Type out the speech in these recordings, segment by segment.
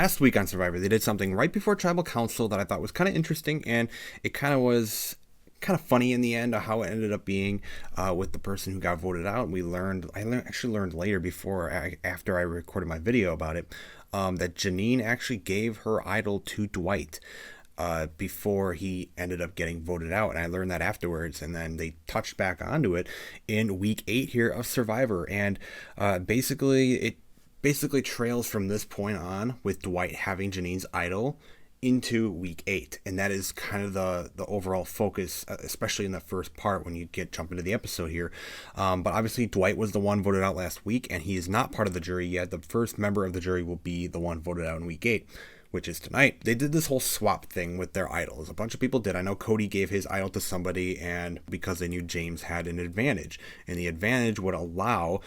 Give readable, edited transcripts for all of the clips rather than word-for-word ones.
last week on Survivor, they did something right before Tribal Council that I thought was kind of interesting, and it kind of was kind of funny in the end how it ended up being with the person who got voted out. Actually learned later after I recorded my video about it, that Jeanine actually gave her idol to Dwight before he ended up getting voted out, and I learned that afterwards, and then they touched back onto it in week 8 here of Survivor, and it basically trails from this point on with Dwight having Janine's idol into week 8, and that is kind of the overall focus, especially in the first part when you jump into the episode here. But obviously Dwight was the one voted out last week, and he is not part of the jury yet. The first member of the jury will be the one voted out in week 8, which is tonight. They did this whole swap thing with their idols. A bunch of people did. I know Cody gave his idol to somebody, and because they knew James had an advantage, and the advantage would allow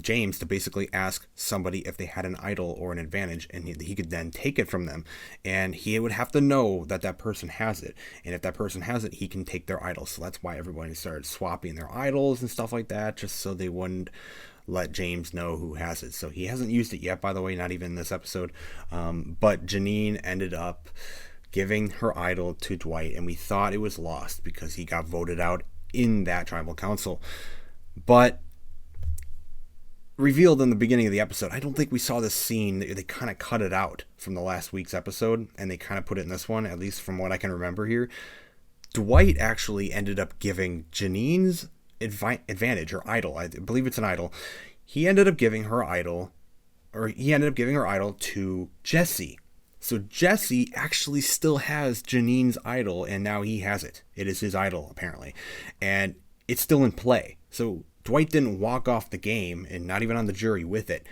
James to basically ask somebody if they had an idol or an advantage, and he could then take it from them, and he would have to know that person has it, and if that person has it, he can take their idol. So that's why everybody started swapping their idols and stuff like that, just so they wouldn't let James know who has it. So he hasn't used it yet, by the way, not even in this episode, but Jeanine ended up giving her idol to Dwight, and we thought it was lost because he got voted out in that tribal council. But revealed in the beginning of the episode, I don't think we saw this scene. They kind of cut it out from the last week's episode, and they kind of put it in this one, at least from what I can remember here. Dwight actually ended up giving Janine's advantage, or idol, I believe it's an idol. He ended up giving her idol to Jesse. So Jesse actually still has Janine's idol, and now he has it. It is his idol, apparently, and it's still in play. So Dwight didn't walk off the game, and not even on the jury with it.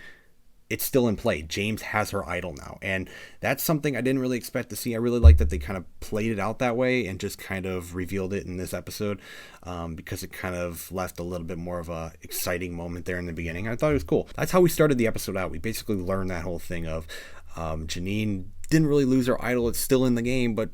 It's still in play. James has her idol now, and that's something I didn't really expect to see. I really like that they kind of played it out that way and just kind of revealed it in this episode, because it kind of left a little bit more of a exciting moment there in the beginning. I thought it was cool. That's how we started the episode out. We basically learned that whole thing of Jeanine didn't really lose her idol. It's still in the game, but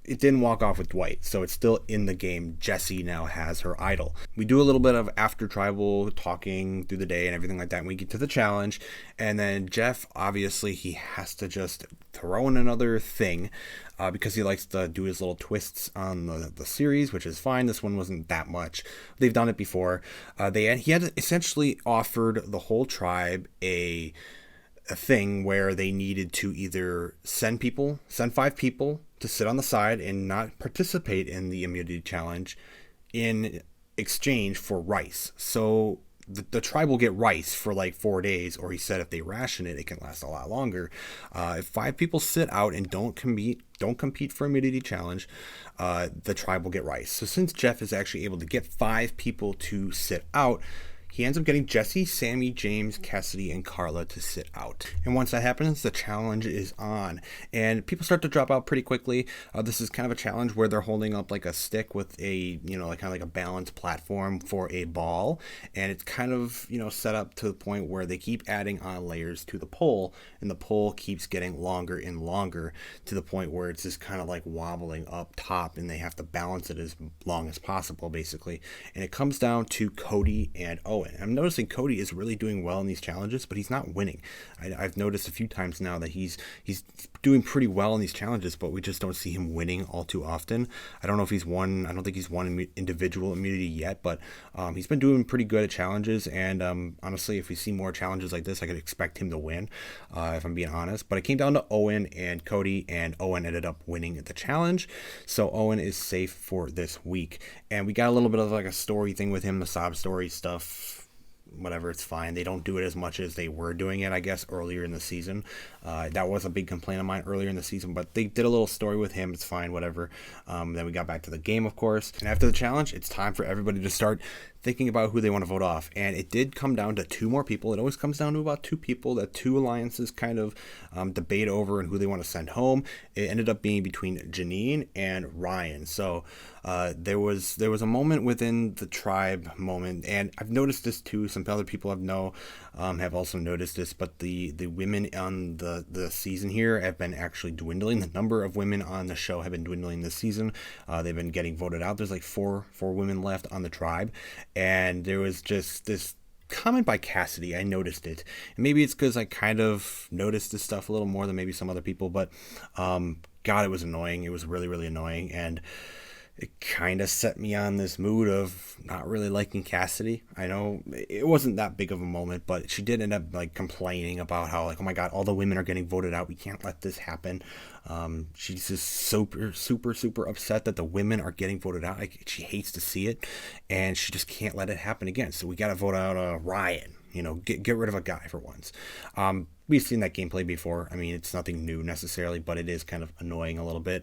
it didn't walk off with Dwight, so it's still in the game. Jesse now has her idol. We do a little bit of after tribal talking through the day and everything like that, and we get to the challenge, and then Jeff, obviously, he has to just throw in another thing, because he likes to do his little twists on the series, which is fine. This one wasn't that much. They've done it before. He had essentially offered the whole tribe a thing where they needed to either send 5 people to sit on the side and not participate in the immunity challenge in exchange for rice. So the tribe will get rice for like 4 days, or he said if they ration it, it can last a lot longer. If 5 people sit out and don't compete for immunity challenge, the tribe will get rice. So since Jeff is actually able to get 5 people to sit out, he ends up getting Jesse, Sammy, James, Cassidy, and Carla to sit out. And once that happens, the challenge is on. And people start to drop out pretty quickly. This is kind of a challenge where they're holding up like a stick with a, like kind of like a balanced platform for a ball. And it's kind of, set up to the point where they keep adding on layers to the pole. And the pole keeps getting longer and longer to the point where it's just kind of like wobbling up top. And they have to balance it as long as possible, basically. And it comes down to Cody and Owen. I'm noticing Cody is really doing well in these challenges, but he's not winning. I've noticed a few times now that he's doing pretty well in these challenges, but we just don't see him winning all too often. I don't know if he's won. I don't think he's won individual immunity yet, but he's been doing pretty good at challenges. And honestly, if we see more challenges like this, I could expect him to win, if I'm being honest. But it came down to Owen and Cody, and Owen ended up winning the challenge. So Owen is safe for this week. And we got a little bit of like a story thing with him, the sob story stuff. Whatever, it's fine. They don't do it as much as they were doing it, I guess, earlier in the season. That was a big complaint of mine earlier in the season, but they did a little story with him. It's fine, whatever. Then we got back to the game, of course. And after the challenge, it's time for everybody to start thinking about who they want to vote off. And it did come down to 2 more people. It always comes down to about 2 people that 2 alliances kind of debate over and who they want to send home. It ended up being between Jeanine and Ryan. So there was a moment within the tribe moment, and I've noticed this too. Some other people have also noticed this, but the women on the season here have been actually dwindling. The number of women on the show have been dwindling this season. They've been getting voted out. There's like four women left on the tribe, and there was just this comment by Cassidy. I noticed it. And maybe it's because I kind of noticed this stuff a little more than maybe some other people, but God, it was annoying. It was really, really annoying. And it kind of set me on this mood of not really liking Cassidy. I know it wasn't that big of a moment, but she did end up like complaining about how like, oh my God, all the women are getting voted out. We can't let this happen. She's just super, super, super upset that the women are getting voted out. Like, she hates to see it, and she just can't let it happen again. So we got to vote out Ryan. Get rid of a guy for once. We've seen that gameplay before. I mean, it's nothing new necessarily, but it is kind of annoying a little bit.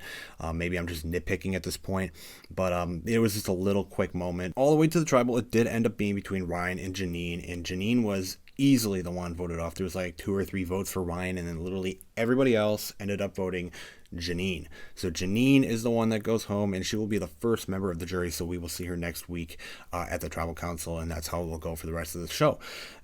Maybe I'm just nitpicking at this point, but it was just a little quick moment. All the way to the tribal, it did end up being between Ryan and Jeanine, and Jeanine was easily the one voted off. There was like 2 or 3 votes for Ryan, and then literally everybody else ended up voting Jeanine. So Jeanine is the one that goes home, and she will be the first member of the jury. So we will see her next week at the tribal council, and that's how it will go for the rest of the show.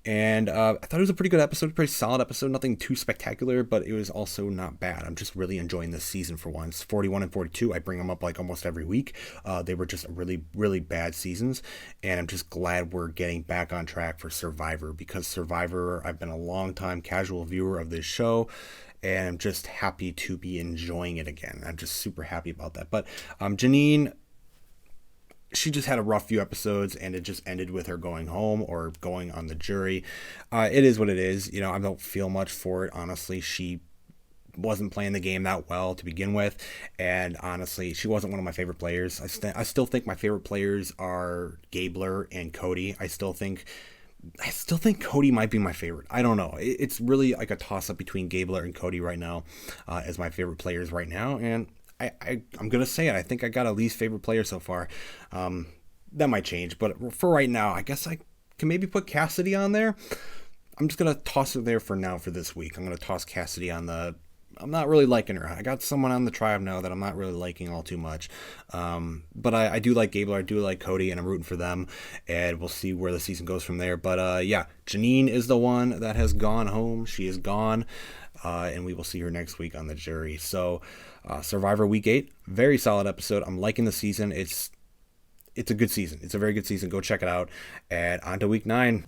And I thought it was a pretty good episode, pretty solid episode. Nothing too spectacular, but it was also not bad. I'm just really enjoying this season for once. 41 and 42, I bring them up like almost every week. They were just really, really bad seasons, and I'm just glad we're getting back on track for Survivor, because Survivor, I've been a long time casual viewer of this show, and I'm just happy to be enjoying it again. I'm just super happy about that. But Jeanine, she just had a rough few episodes, and it just ended with her going home or going on the jury. It is what it is. I don't feel much for it, honestly. She wasn't playing the game that well to begin with, and honestly, she wasn't one of my favorite players. I still think my favorite players are Gabler and Cody. I still think Cody might be my favorite. I don't know. It's really like a toss-up between Gabler and Cody right now as my favorite players right now. And I'm going to say it. I think I got a least favorite player so far. That might change. But for right now, I guess I can maybe put Cassidy on there. I'm just going to toss it there for now for this week. I'm going to toss Cassidy on the... I'm not really liking her. I got someone on the tribe now that I'm not really liking all too much. But I do like Gabler. I do like Cody, and I'm rooting for them. And we'll see where the season goes from there. But yeah, Jeanine is the one that has gone home. She is gone. And we will see her next week on the jury. So Survivor Week 8, very solid episode. I'm liking the season. It's a good season. It's a very good season. Go check it out. And on to Week 9.